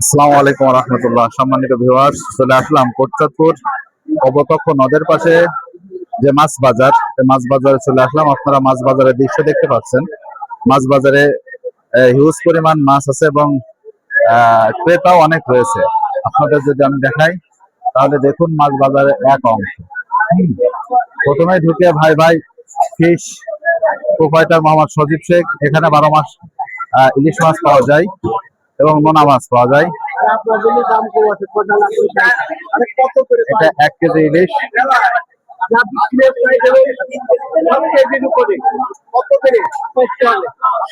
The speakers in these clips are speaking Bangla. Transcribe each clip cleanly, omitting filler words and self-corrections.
আসসালামু আলাইকুম রহমতুল্লাহ। সম্মানিত ভিউয়ার্স, চলে আসলাম কোটচাঁদপুর কপোতাক্ষ নদের পাশে যে মাছ বাজার, এই মাছ বাজারে চলে আসলাম। আপনারা মাছ বাজারের দৃশ্য দেখতে পাচ্ছেন। মাছ বাজারে হিউজ পরিমাণ মাছ আছে এবং ক্রেতাও অনেক রয়েছে। আপনাদের যদি আমি দেখাই তাহলে দেখুন মাছ বাজারে এক অংশ। প্রথমে ঢুকে ভাই ভাই ফিশ প্রোপাইটার মোহাম্মদ সজীব শেখ। এখানে 12 মাস ইলিশ মাছ পাওয়া যায় এবং নোনা মাছ পাওয়া যায়। এটা 1 কেজি ইলিশ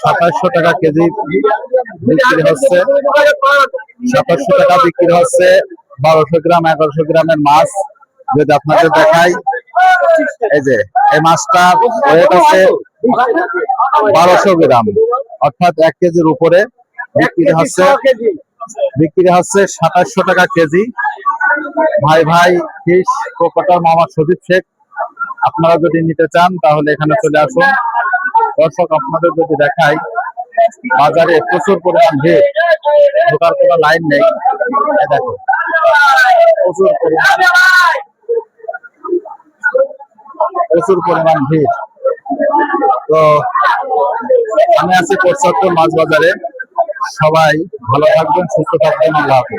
2700 টাকা কেজি বিক্রি হচ্ছে। 2700 টাকা বিক্রি হচ্ছে 1200 গ্রাম 1100 গ্রামের মাছ। যদি আপনাদের দেখাই, এই যে এই মাছটা ওয়েট আছে 1200 গ্রাম, অর্থাৎ 1 কেজির উপরে বিক্রি হচ্ছে 2700 টাকা কেজি। ভাই ভাই ফিশ প্রোপাইটার মোহাম্মদ সজীব শেখ। আপনারা যদি নিতে চান তাহলে এখানে চলে আসুন। দর্শক, আপনাদের যদি দেখাই, বাজারে প্রচুর পরিমাণ ভিড়, ঢোকার কোনো লাইন নেই। দেখো প্রচুর পরিমাণ ভিড়। তো আমি আছি কোটচাঁদপুর মাছ বাজারে। সবাই ভালো থাকবেন, সুস্থ থাকবেন। আল্লাহ হাফেজ।